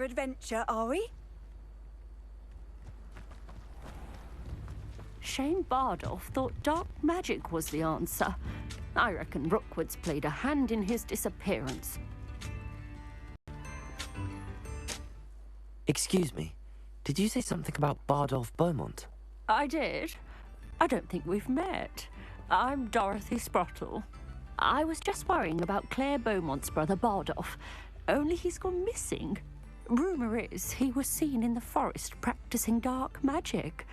our adventure, are we? Shane Bardolph thought dark magic was the answer. I reckon Rookwood's played a hand in his disappearance. Excuse me, did you say something about Bardolph Beaumont? I did. I don't think we've met. I'm Dorothy Sprottle. I was just worrying about Claire Beaumont's brother Bardolph, only he's gone missing. Rumour is he was seen in the forest practicing dark magic.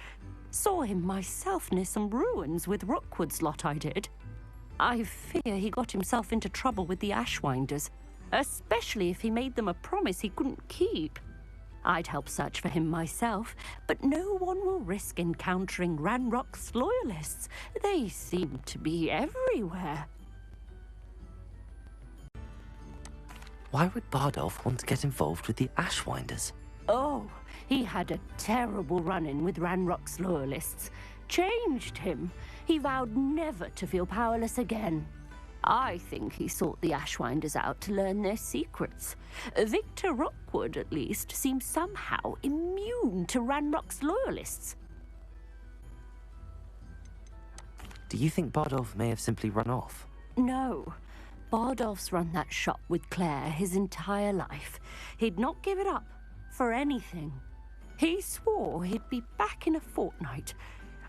Saw him myself near some ruins with Rookwood's lot, I did. I fear he got himself into trouble with the Ashwinders, especially if he made them a promise he couldn't keep. I'd help search for him myself, but no one will risk encountering Ranrock's loyalists. They seem to be everywhere. Why would Bardolph want to get involved with the Ashwinders? Oh, he had a terrible run-in with Ranrock's loyalists. Changed him. He vowed never to feel powerless again. I think he sought the Ashwinders out to learn their secrets. Victor Rookwood, at least, seems somehow immune to Ranrock's loyalists. Do you think Bardolph may have simply run off? No. Bardolph's run that shop with Claire his entire life. He'd not give it up for anything. He swore he'd be back in a fortnight.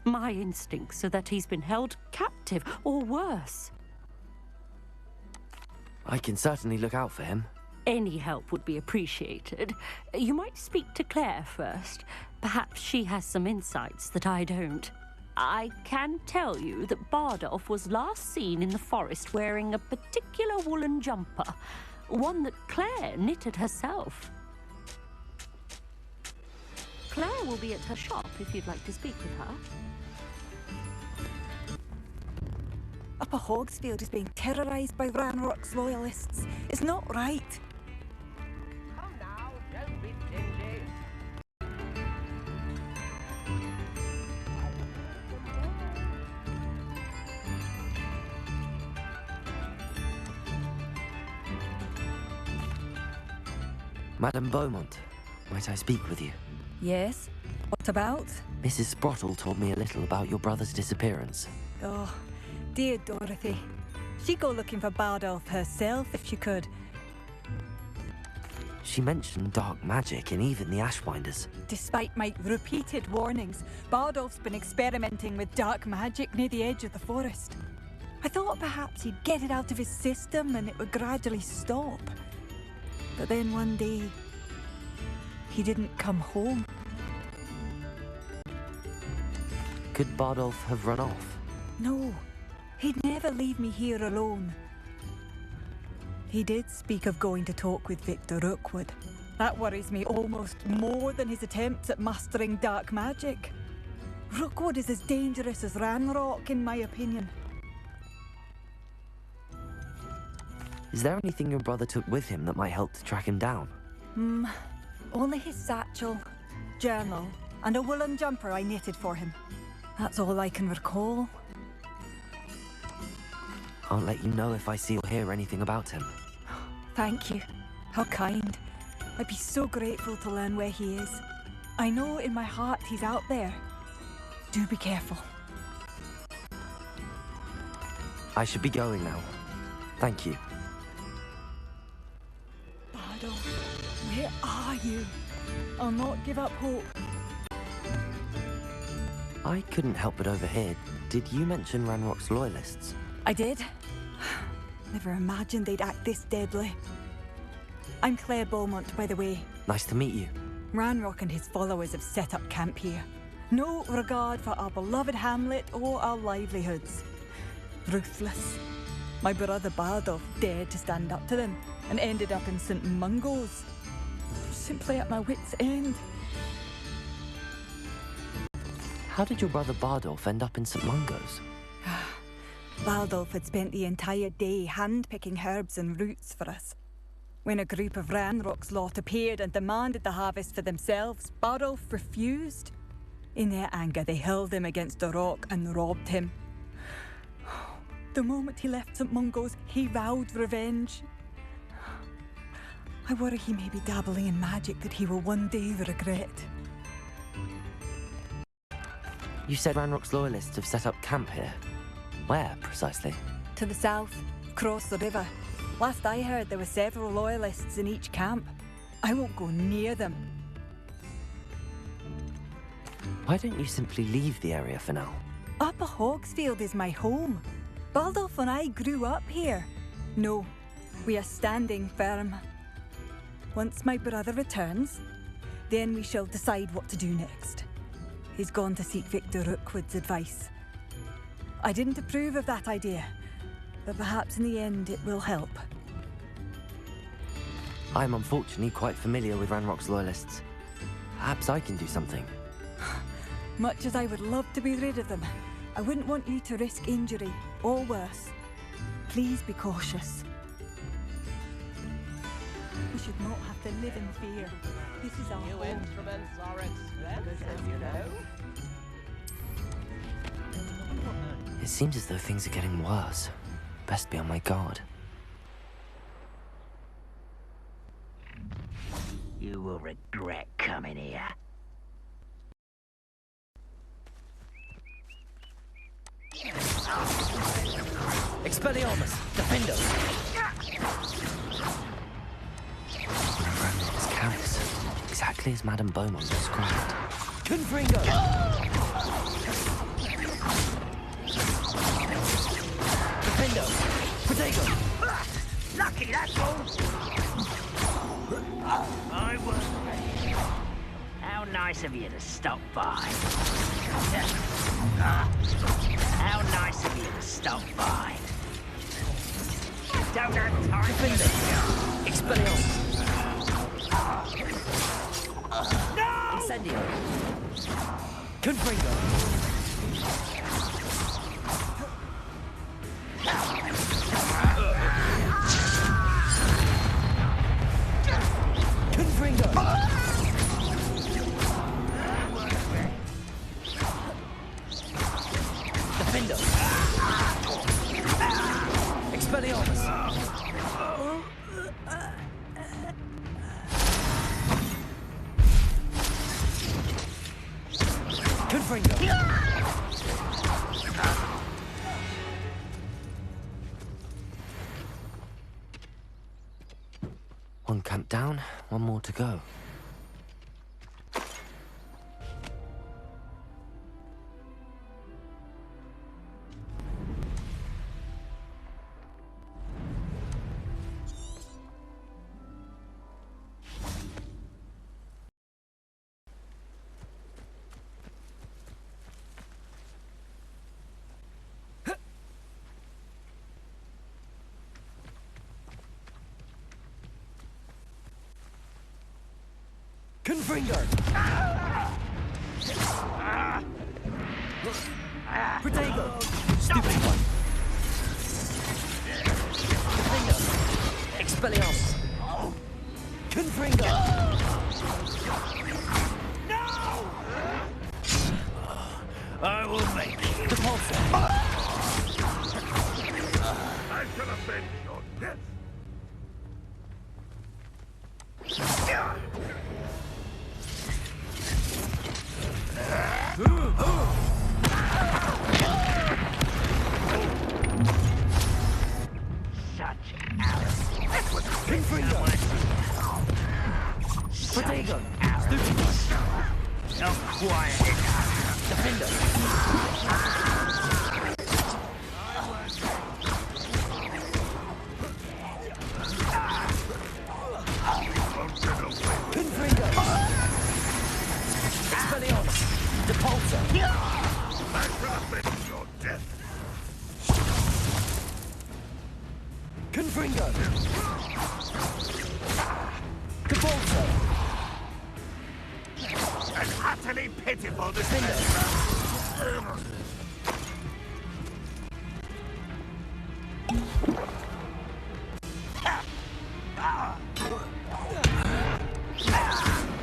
My instincts are that he's been held captive, or worse. I can certainly look out for him. Any help would be appreciated. You might speak to Claire first. Perhaps she has some insights that I don't. I can tell you that Bardolph was last seen in the forest wearing a particular woolen jumper, one that Claire knitted herself. Claire will be at her shop if you'd like to speak with her. Upper Hogsfield is being terrorised by Ranrock's loyalists. It's not right. Come now, don't be stingy. Madame Beaumont, might I speak with you? Yes? What about? Mrs. Sprottle told me a little about your brother's disappearance. Oh, dear Dorothy. She'd go looking for Bardolph herself if she could. She mentioned dark magic and even the Ashwinders. Despite my repeated warnings, Bardolph's been experimenting with dark magic near the edge of the forest. I thought perhaps he'd get it out of his system and it would gradually stop. But then one day, he didn't come home. Could Bardolph have run off? No, he'd never leave me here alone. He did speak of going to talk with Victor Rookwood. That worries me almost more than his attempts at mastering dark magic. Rookwood is as dangerous as Ranrock, in my opinion. Is there anything your brother took with him that might help to track him down? Only his satchel, journal, and a woolen jumper I knitted for him. That's all I can recall. I'll let you know if I see or hear anything about him. Thank you. How kind. I'd be so grateful to learn where he is. I know in my heart he's out there. Do be careful. I should be going now. Thank you. Bardolph, where are you? I'll not give up hope. I couldn't help but overhear. Did you mention Ranrock's loyalists? I did. Never imagined they'd act this deadly. I'm Claire Beaumont, by the way. Nice to meet you. Ranrock and his followers have set up camp here. No regard for our beloved hamlet or our livelihoods. Ruthless. My brother Bardolph dared to stand up to them and ended up in St. Mungo's. Simply at my wit's end. How did your brother Bardolph end up in St. Mungo's? Bardolph had spent the entire day hand-picking herbs and roots for us. When a group of Ranrock's lot appeared and demanded the harvest for themselves, Bardolph refused. In their anger, they hurled him against a rock and robbed him. The moment he left St. Mungo's, he vowed revenge. I worry he may be dabbling in magic that he will one day regret. You said Ranrock's loyalists have set up camp here. Where, precisely? To the south, across the river. Last I heard, there were several loyalists in each camp. I won't go near them. Why don't you simply leave the area for now? Upper Hogsfield is my home. Baldolf and I grew up here. No, we are standing firm. Once my brother returns, then we shall decide what to do next. He's gone to seek Victor Rookwood's advice. I didn't approve of that idea, but perhaps in the end it will help. I'm unfortunately quite familiar with Ranrock's loyalists. Perhaps I can do something. Much as I would love to be rid of them, I wouldn't want you to risk injury, or worse. Please be cautious. We should not have to live in fear. This is our New home. instruments are expensive, you know. It seems as though things are getting worse. Best be on my guard. You will regret coming here. Expelliarmus! Defender! Ranrock's carrots. Exactly as Madame Beaumont described. Confringo! Defender! Protego! Lucky, that's all. I was. How nice of you to stop by. How nice of you to stop by. Don't have time. Defender! Expelliarmus! No! Incendio! Confringo! Confringo! Defender! Expelliarmus! Confringo! One camp down, one more to go. Confringo! Protego! Stupid one! Confringo! Expelliarmus! Confringo! No! I will make you. Depulsor! I shall avenge your death. Such arrogance. Confringo! Protego! Stupid one! Not quiet enough. Defender! Confringo! Expelliarmus! Depulsor! I shall avenge your death. Confringo! Depulsor! An utterly pitiful Defender!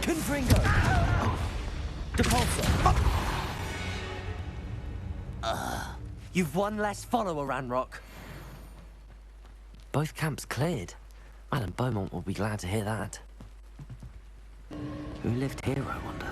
Confringo! Depulsor! You've one less follower, Ranrock. Both camps cleared. Madame Beaumont will be glad to hear that. Who lived here, I wonder?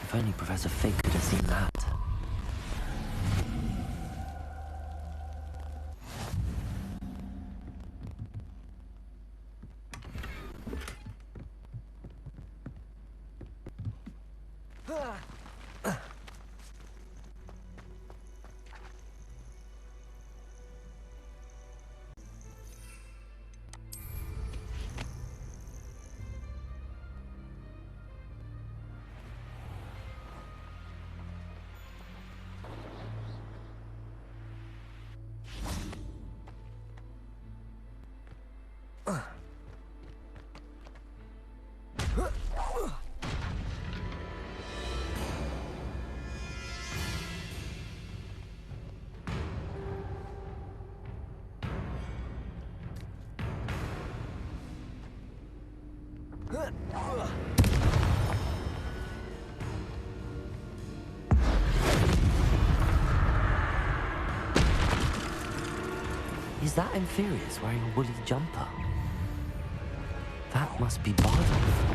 If only Professor Fig could have seen that. Is that Inferius wearing a woolly jumper? That must be Bardolph.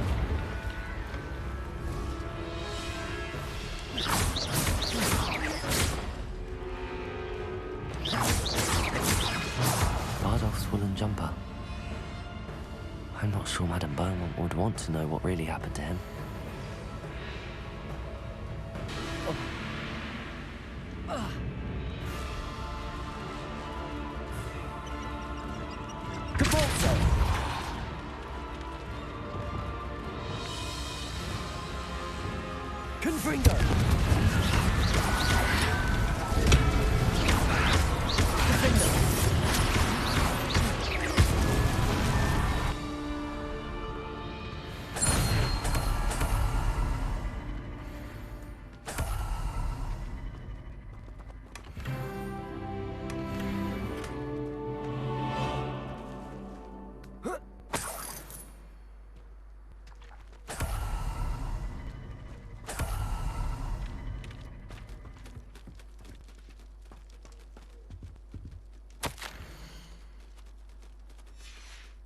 Bardolph's woolen jumper. I'm not sure Madame Beaumont would want to know what really happened to him.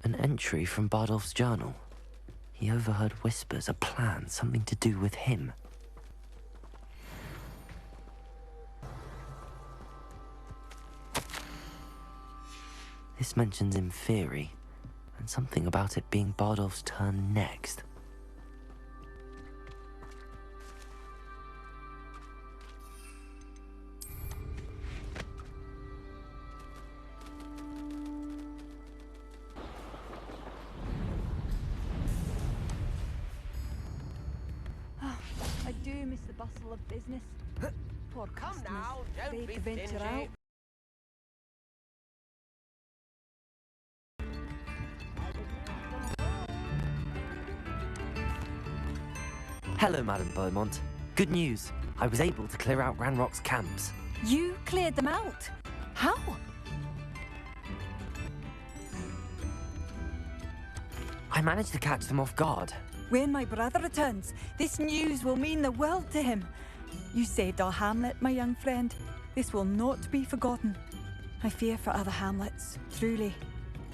An entry from Bardolph's journal. He overheard whispers, a plan, something to do with him. This mentions Inferi, and something about it being Bardolph's turn next. I do miss the bustle of business. Poor Come customers, now, don't afraid be to venture stingy. out. Hello, Madame Beaumont. Good news. I was able to clear out Ranrock's camps. You cleared them out? How? I managed to catch them off guard. When my brother returns, this news will mean the world to him. You saved our hamlet, my young friend. This will not be forgotten. I fear for other hamlets, truly.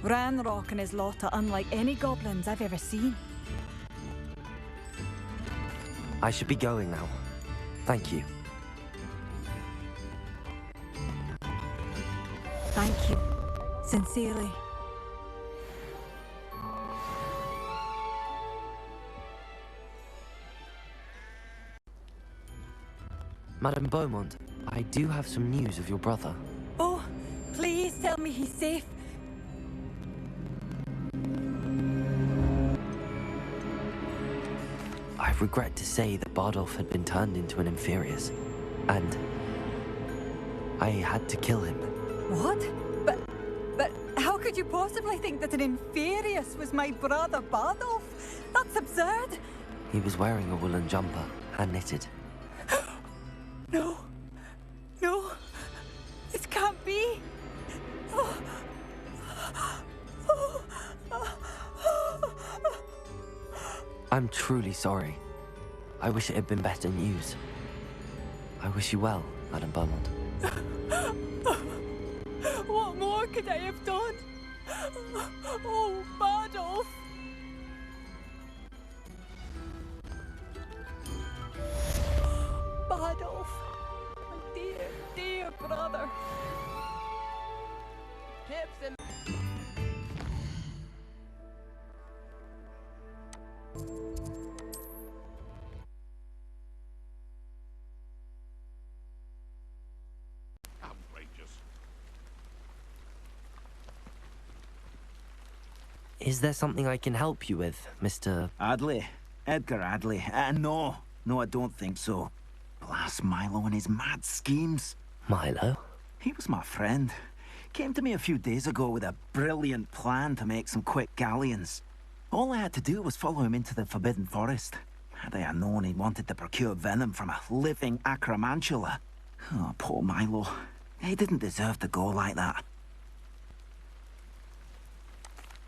Ranrock and his lot are unlike any goblins I've ever seen. I should be going now. Thank you. Thank you. Sincerely. Madame Beaumont, I do have some news of your brother. Oh, please tell me he's safe. I regret to say that Bardolph had been turned into an Inferius, and I had to kill him. What? But how could you possibly think that an Inferius was my brother Bardolph? That's absurd. He was wearing a woolen jumper, hand-knitted. No. No. This can't be. I'm truly sorry. I wish it had been better news. I wish you well, Madame Beaumont. What more could I have done? Oh, Bardolph. Bardolph. My dear, dear brother. Chips and Outrageous. Is there something I can help you with, Mr. Adley? Edgar Adley? No, I don't think so. Blast Milo and his mad schemes. Milo? He was my friend. Came to me a few days ago with a brilliant plan to make some quick galleons. All I had to do was follow him into the Forbidden Forest. Had I known he wanted to procure venom from a living acromantula. Oh, poor Milo. He didn't deserve to go like that.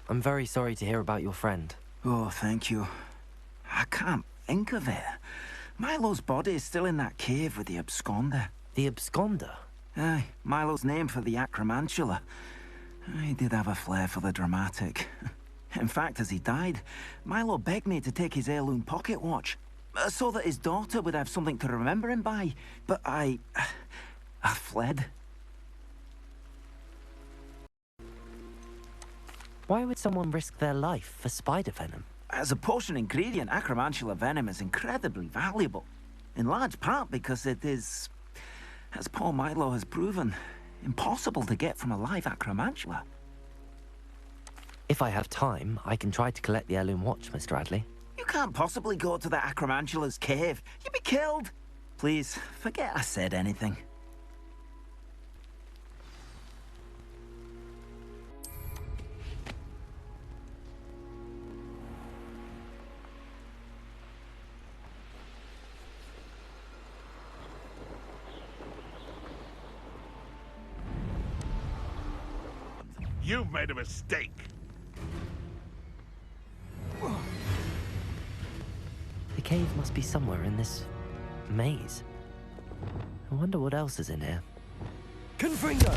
I'm very sorry to hear about your friend. Oh, thank you. I can't think of it. Milo's body is still in that cave with the absconder. The absconder? Aye, Milo's name for the acromantula. He did have a flair for the dramatic. In fact, as he died, Milo begged me to take his heirloom pocket watch, so that his daughter would have something to remember him by. But I fled. Why would someone risk their life for spider venom? As a potion ingredient, acromantula venom is incredibly valuable. In large part because it is, as poor Milo has proven, impossible to get from a live acromantula. If I have time, I can try to collect the heirloom watch, Mr. Adley. You can't possibly go to the acromantula's cave. You'd be killed. Please, forget I said anything. You've made a mistake. The cave must be somewhere in this maze. I wonder what else is in here. Confringo!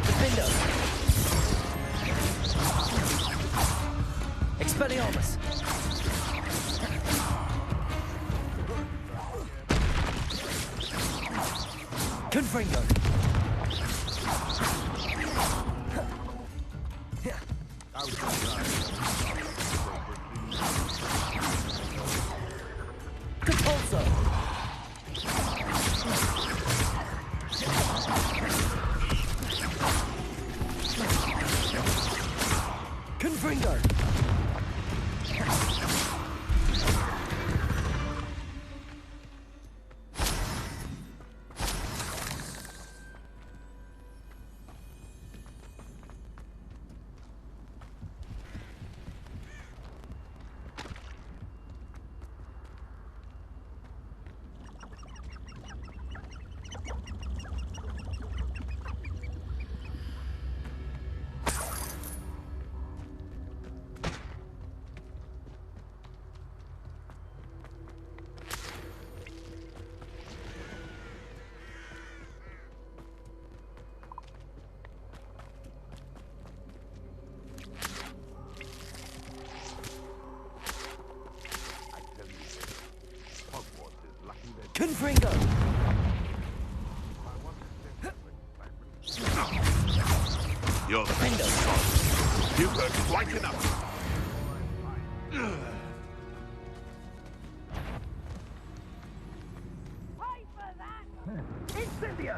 Defendo! Expelliarmus! Confringo! Compulso! Confringo! Hogwarts is lucky that Confringo! quite enough. Pay for that! Incendio!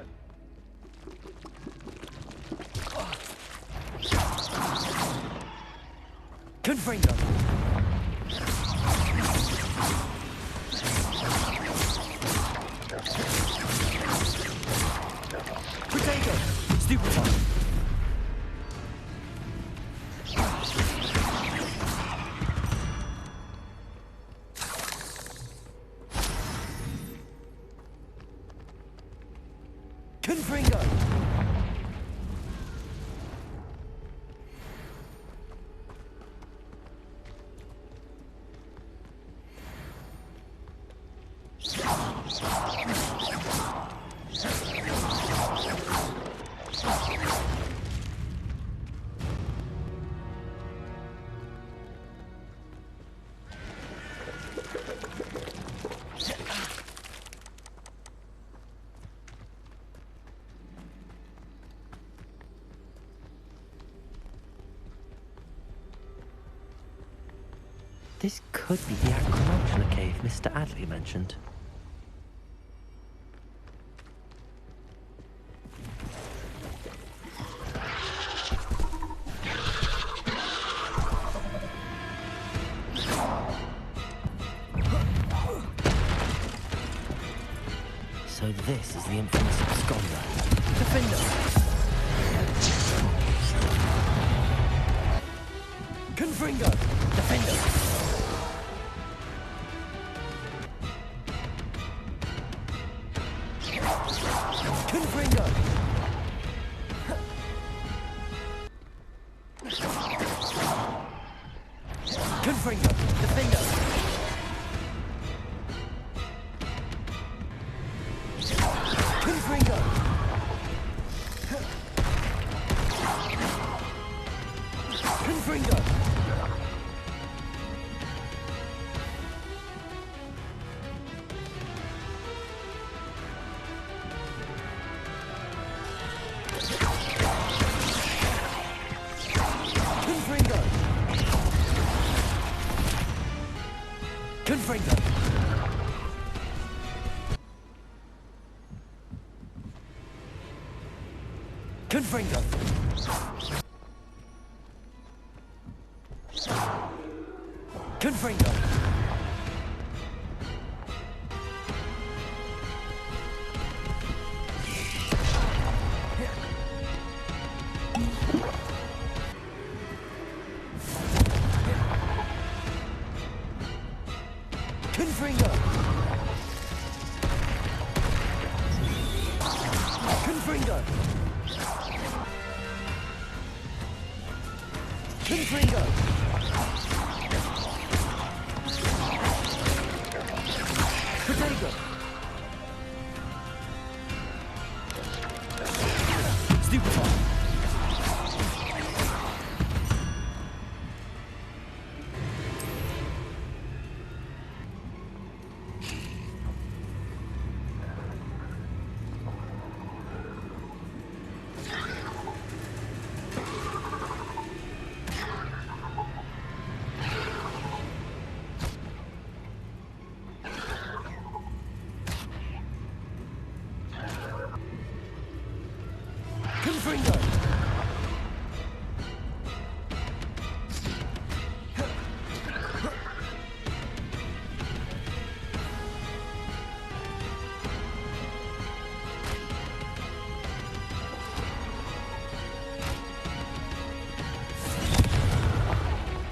Confringo. Potato. Stupefy. Confringo. This could be the Acromantula cave Mr. Adley mentioned. So this is the infamous absconder. Defender. Confringo. Defender. Confringo. Confringo. Defender. Confringo. Confringo. Confringo. Confringo. Confringo. Confringo. Confringo. Confringo. Confringo. Potato. Stupefy. Confringo.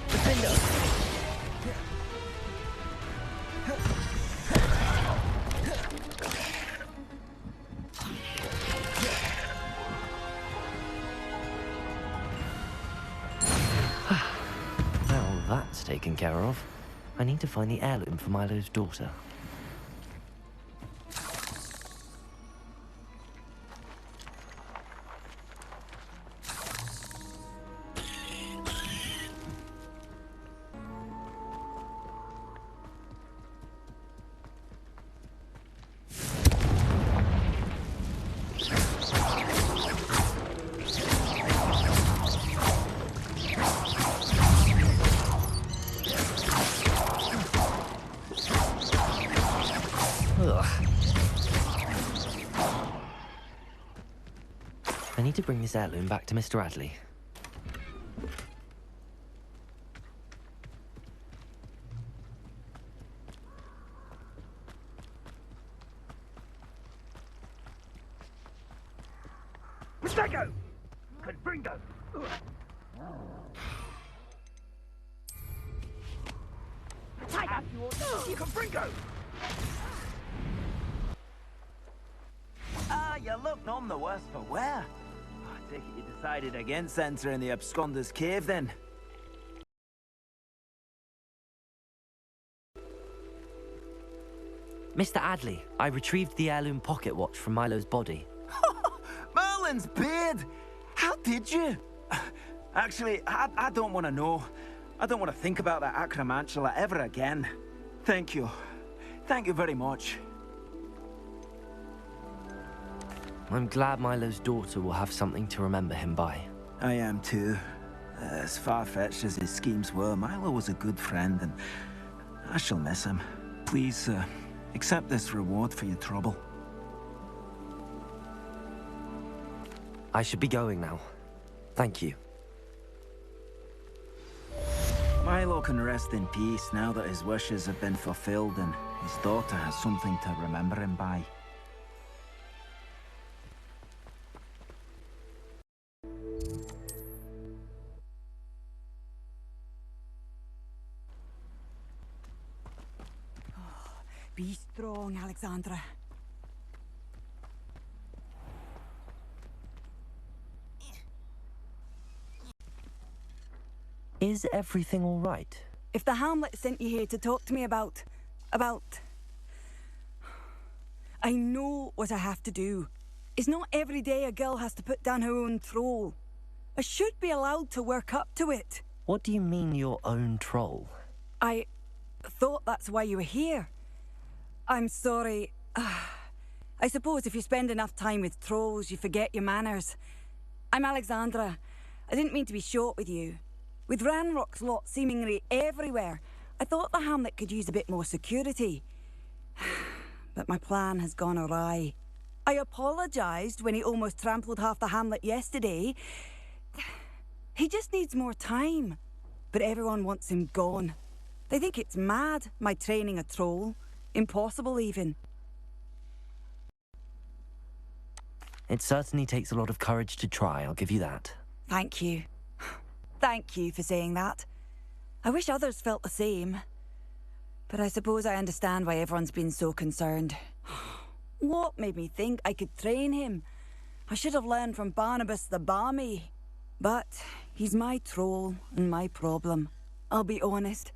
Defender. Now that's taken care of. I need to find the heirloom for Milo's daughter. need to bring this heirloom back to Mr. Adley. Mistego! Confringo! Tie up you Confringo! Ah, you look none the worse for wear. I take it you decided against entering the Absconder's Cave, then? Mr. Adley, I retrieved the heirloom pocket watch from Milo's body. Merlin's beard! How did you? Actually, I don't want to know. I don't want to think about that acromantula ever again. Thank you. Thank you very much. I'm glad Milo's daughter will have something to remember him by. I am too. As far-fetched as his schemes were, Milo was a good friend, and I shall miss him. Please, accept this reward for your trouble. I should be going now. Thank you. Milo can rest in peace now that his wishes have been fulfilled and his daughter has something to remember him by. Be strong, Alexandra. Is everything all right? If the Hamlet sent you here to talk to me about... I know what I have to do. It's not every day a girl has to put down her own troll. I should be allowed to work up to it. What do you mean, your own troll? I thought that's why you were here. I'm sorry. I suppose if you spend enough time with trolls, you forget your manners. I'm Alexandra. I didn't mean to be short with you. With Ranrock's lot seemingly everywhere, I thought the Hamlet could use a bit more security. But my plan has gone awry. I apologised when he almost trampled half the Hamlet yesterday. He just needs more time. But everyone wants him gone. They think it's mad, my training a troll. Impossible, even. It certainly takes a lot of courage to try, I'll give you that. Thank you. Thank you for saying that. I wish others felt the same. But I suppose I understand why everyone's been so concerned. What made me think I could train him? I should have learned from Barnabas the Barmy. But he's my troll and my problem. I'll be honest.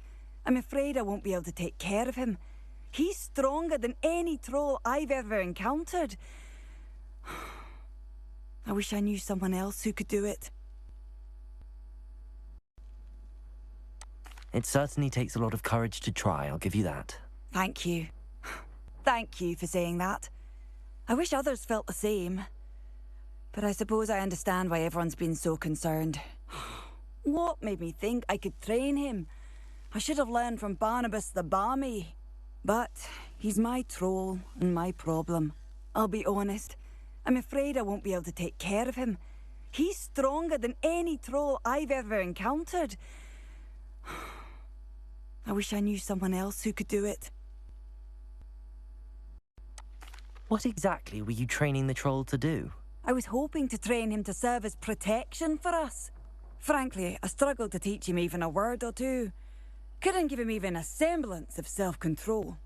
I'm afraid I won't be able to take care of him. He's stronger than any troll I've ever encountered. I wish I knew someone else who could do it. It certainly takes a lot of courage to try, I'll give you that. Thank you. Thank you for saying that. I wish others felt the same. But I suppose I understand why everyone's been so concerned. What made me think I could train him? I should have learned from Barnabas the Barmy. But he's my troll and my problem. I'll be honest. I'm afraid I won't be able to take care of him. He's stronger than any troll I've ever encountered. I wish I knew someone else who could do it. What exactly were you training the troll to do? I was hoping to train him to serve as protection for us. Frankly, I struggled to teach him even a word or two. Couldn't give him even a semblance of self-control.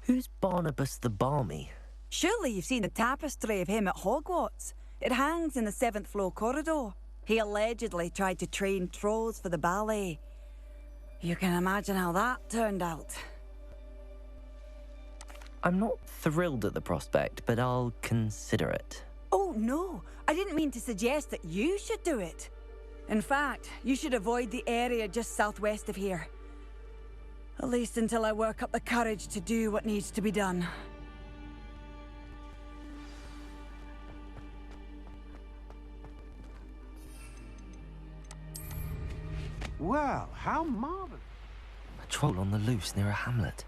Who's Barnabas the Barmy? Surely you've seen the tapestry of him at Hogwarts. It hangs in the 7th floor corridor. He allegedly tried to train trolls for the ballet. You can imagine how that turned out. I'm not thrilled at the prospect, but I'll consider it. Oh, no. I didn't mean to suggest that you should do it. In fact, you should avoid the area just southwest of here. At least until I work up the courage to do what needs to be done. Well, how marvelous. A troll on the loose near a hamlet.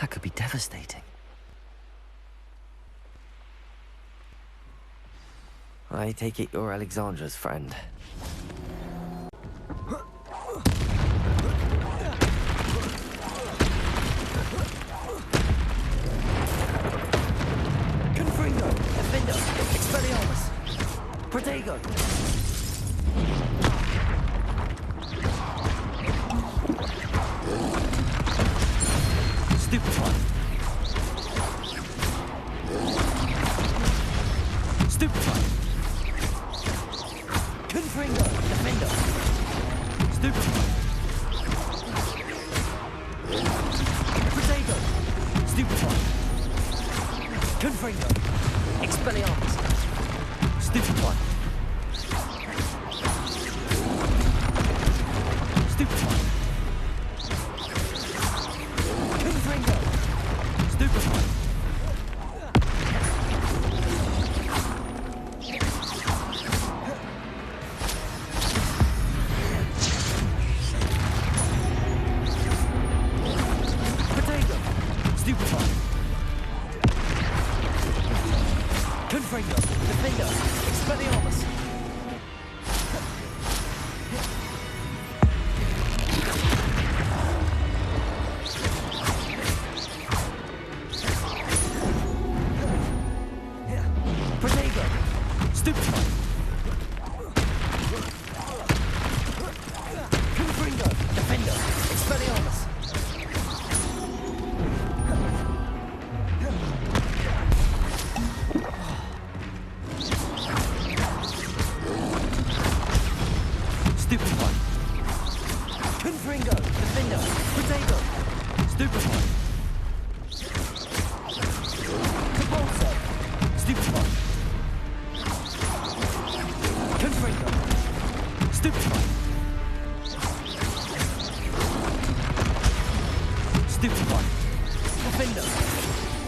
That could be devastating. I take it you're Alexandra's friend. Confringo! Defender! Expelliarmus! Protego! Stupefy! Stupefy! Confringo! Defender! Stupefy! Protego! Stupefy! Confringo! Expelliarmus! Stupefy! Stupefy! Confringo! Stupefy! Protego! Stupefy! Confringo! Defender! Expelliarmus! Protego! Stupefy! Confringo! Defender! Expelliarmus! Stupefy! Confringo! Defender! Protego! Stupefy! Compulso! Stupefy! Confringo! Stupefy! Stupefy! Defender!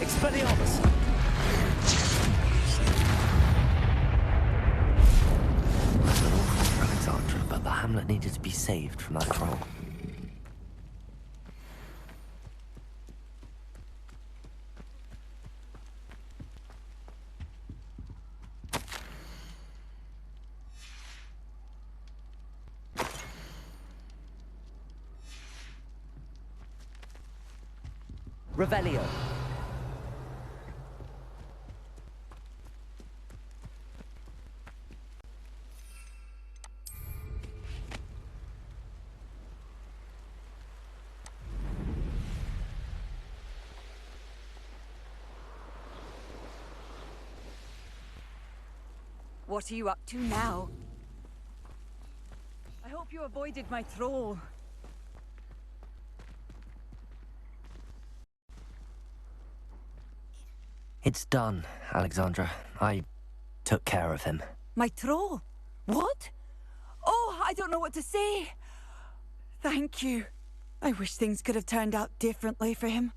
Expelliarmus! Alexandra, but the hamlet needed to be saved from that troll. Revelio. What are you up to now? I hope you avoided my troll. It's done, Alexandra. I took care of him. My troll? What? Oh, I don't know what to say. Thank you. I wish things could have turned out differently for him.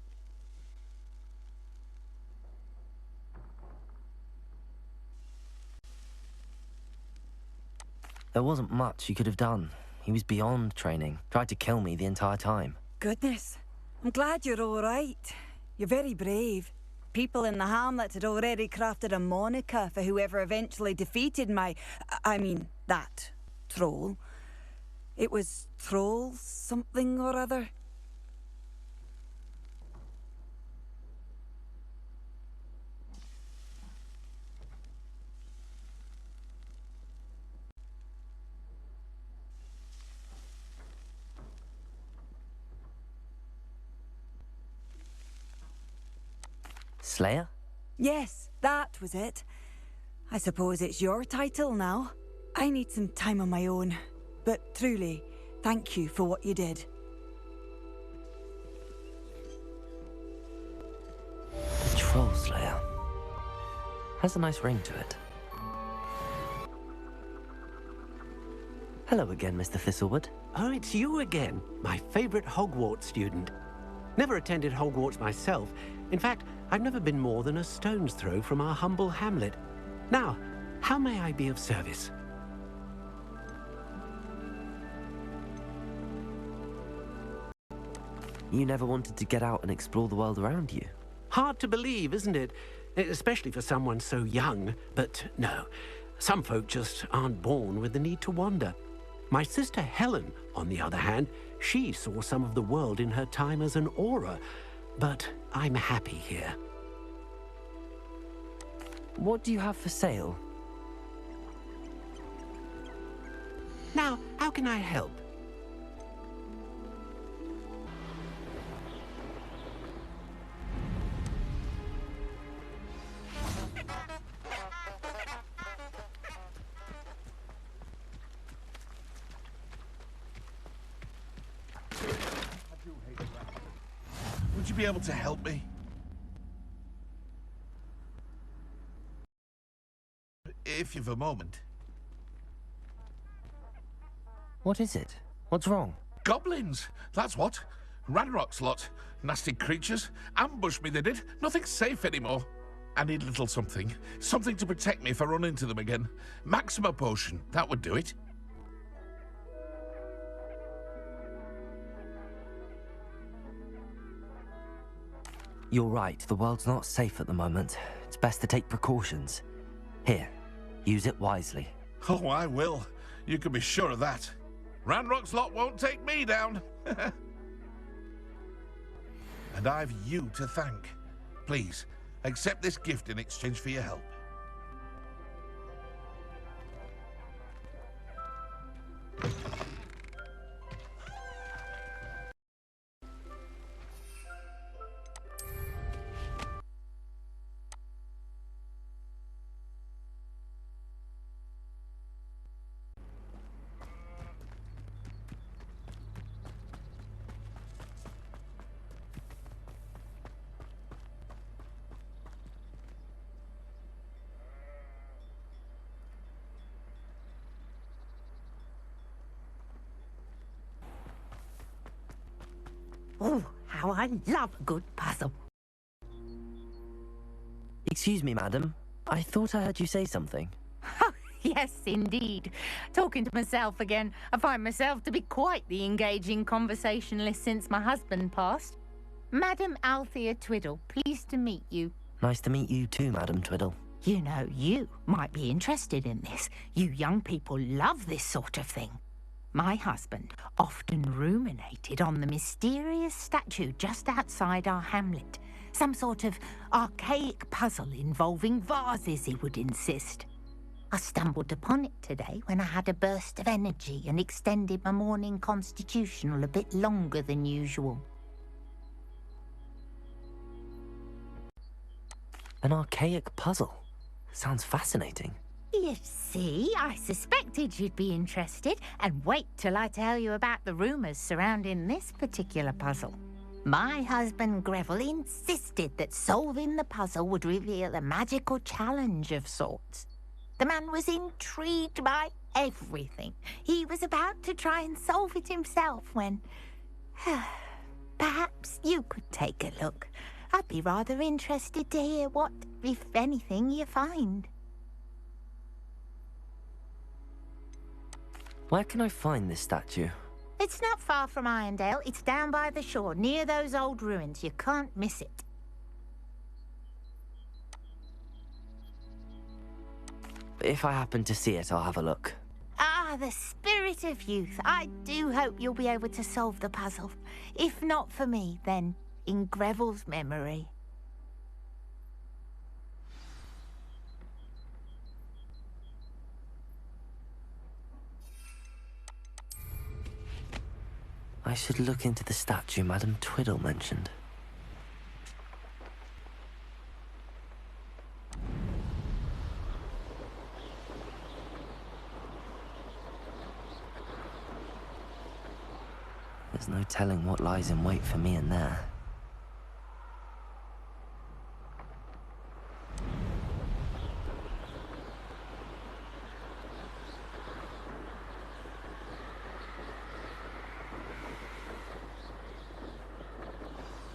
There wasn't much you could have done. He was beyond training. Tried to kill me the entire time. Goodness. I'm glad you're all right. You're very brave. People in the hamlet had already crafted a moniker for whoever eventually defeated that troll. It was Troll something or other. Slayer? Yes, that was it. I suppose it's your title now. I need some time on my own. But truly, thank you for what you did. Troll Slayer. Has a nice ring to it. Hello again, Mr. Thistlewood. Oh, it's you again, my favorite Hogwarts student. Never attended Hogwarts myself. In fact, I've never been more than a stone's throw from our humble hamlet. Now, how may I be of service? You never wanted to get out and explore the world around you? Hard to believe, isn't it? Especially for someone so young. But no, Some folk just aren't born with the need to wander. My sister Helen, on the other hand, she saw some of the world in her time as an aura, but I'm happy here. What do you have for sale? Now, how can I help? Would you be able to help me? If you've a moment. What is it? What's wrong? Goblins! That's what. Ranrock's lot. Nasty creatures. Ambushed me, they did. Nothing's safe anymore. I need a little something. Something to protect me if I run into them again. Maxima potion. That would do it. You're right, the world's not safe at the moment. It's best to take precautions. Here, use it wisely. Oh, I will. You can be sure of that. Ranrock's lot won't take me down. And I've you to thank. Please, accept this gift in exchange for your help. Oh, how I love a good puzzle. Excuse me, madam. I thought I heard you say something. Oh, yes, indeed. Talking to myself again. I find myself to be quite the engaging conversationalist since my husband passed. Madam Althea Twiddle, pleased to meet you. Nice to meet you too, Madam Twiddle. You know, you might be interested in this. You young people love this sort of thing. My husband often ruminated on the mysterious statue just outside our hamlet. Some sort of archaic puzzle involving vases, he would insist. I stumbled upon it today when I had a burst of energy and extended my morning constitutional a bit longer than usual. An archaic puzzle. Sounds fascinating. You see, I suspected you'd be interested, and wait till I tell you about the rumours surrounding this particular puzzle. My husband Greville insisted that solving the puzzle would reveal a magical challenge of sorts. The man was intrigued by everything. He was about to try and solve it himself when... Perhaps you could take a look. I'd be rather interested to hear what, if anything, you find. Where can I find this statue? It's not far from Irondale. It's down by the shore, near those old ruins. You can't miss it. If I happen to see it, I'll have a look. Ah, the spirit of youth. I do hope you'll be able to solve the puzzle. If not for me, then in Greville's memory. I should look into the statue Madam Twiddle mentioned. There's no telling what lies in wait for me in there.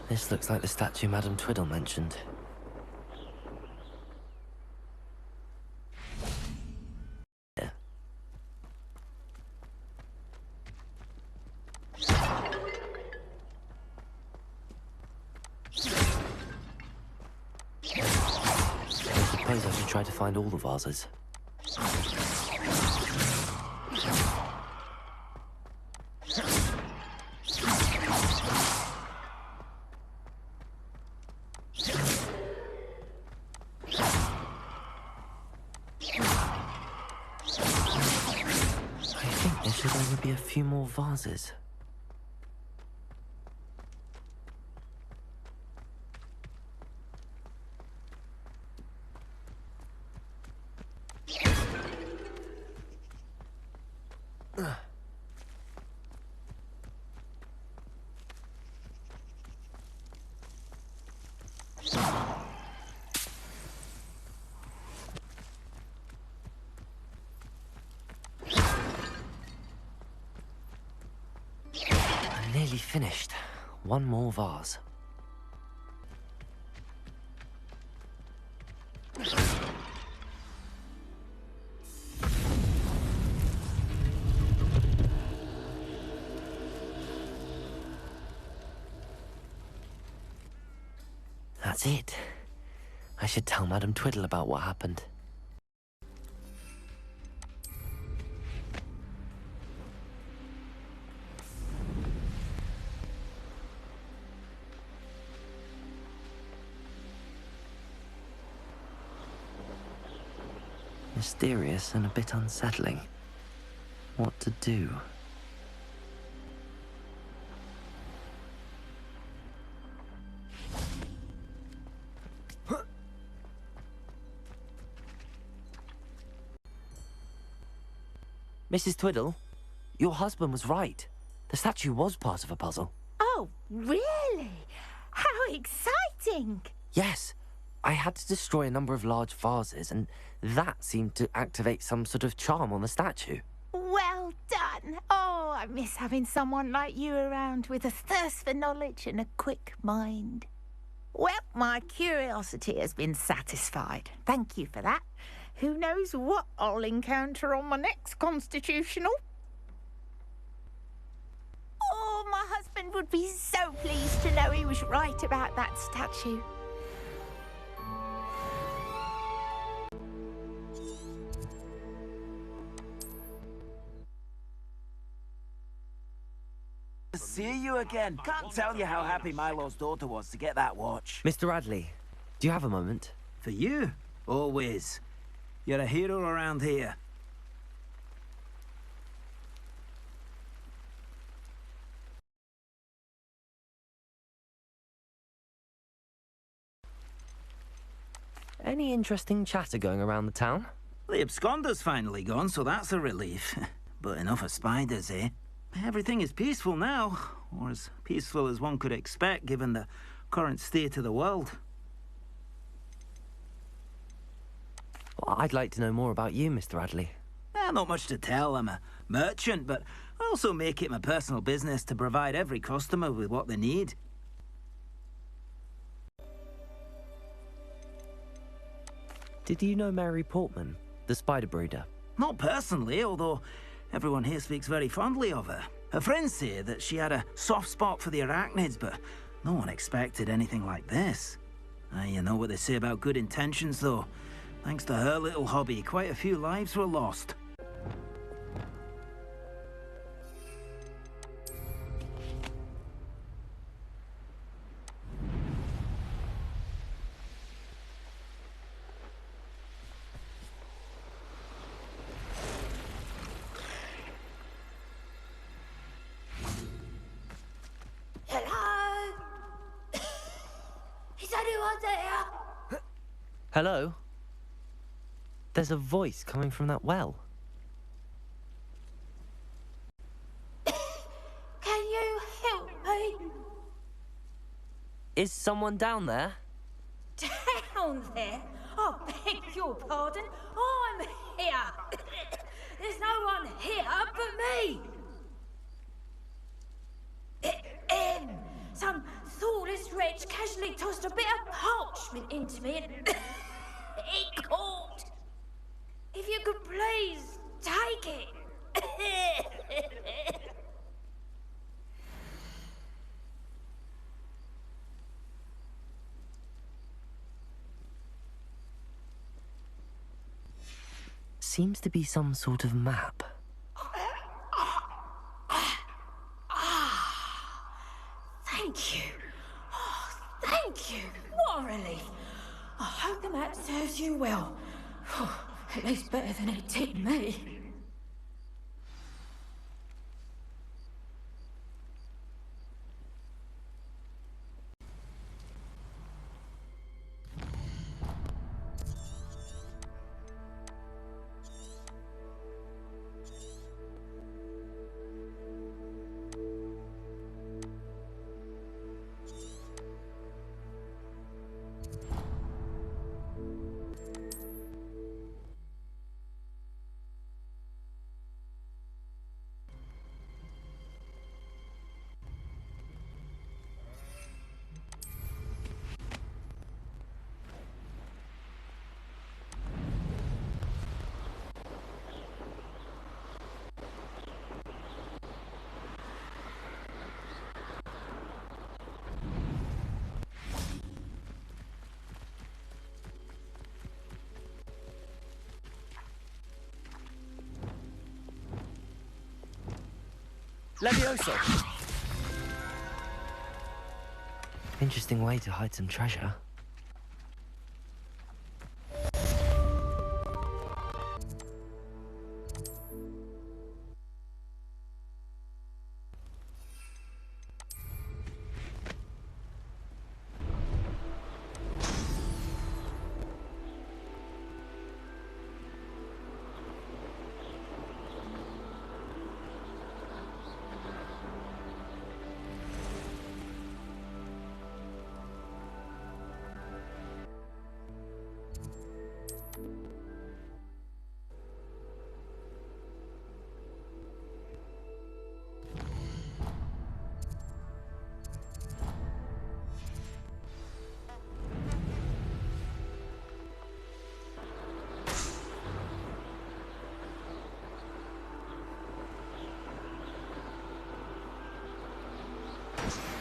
This looks like the statue Madam Twiddle mentioned. Yeah. I suppose I should try to find all the vases. be a few more vases. Nearly finished. One more vase. That's it. I should tell Madame Twiddle about what happened. Mysterious and a bit unsettling. What to do? Mrs. Twiddle, your husband was right. The statue was part of a puzzle. Oh, really? How exciting! Yes. I had to destroy a number of large vases, and that seemed to activate some sort of charm on the statue. Well done. Oh, I miss having someone like you around with a thirst for knowledge and a quick mind. Well, my curiosity has been satisfied. Thank you for that. Who knows what I'll encounter on my next constitutional? Oh, my husband would be so pleased to know he was right about that statue. See you again. Can't tell you how happy Milo's daughter was to get that watch. Mr. Radley, do you have a moment? For you? Always. You're a hero around here. Any interesting chatter going around the town? The absconder's finally gone, so that's a relief. But enough of spiders, eh? Everything is peaceful now, or as peaceful as one could expect given the current state of the world. Well, I'd like to know more about you, Mr. Radley. Not much to tell. I'm a merchant, but I also make it my personal business to provide every customer with what they need. Did you know Mary Portman, the spider breeder? Not personally, although everyone here speaks very fondly of her. Her friends say that she had a soft spot for the arachnids, but no one expected anything like this. You know what they say about good intentions, though. Thanks to her little hobby, quite a few lives were lost. Hello? Is anyone there? Hello? There's a voice coming from that well. Can you help me? Is someone down there? Down there? I beg your pardon. I'm here. There's no one here but me. Some thoughtless wretch casually tossed a bit of parchment into me and it caught. If you could please take it. Seems to be some sort of map. Thank you. Oh, thank you. What a relief. I hope the map serves you well. At least better than it did me. Levioso! Interesting way to hide some treasure.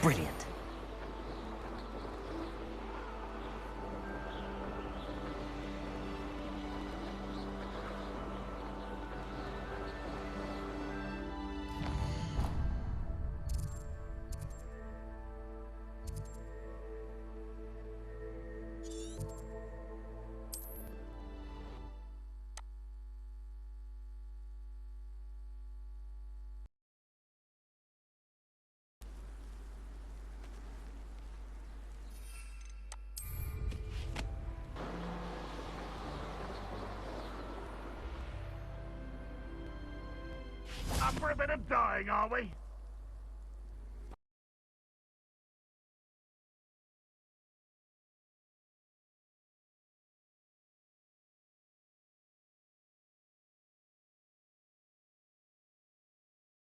Brilliant. Up for a bit of dying, are we?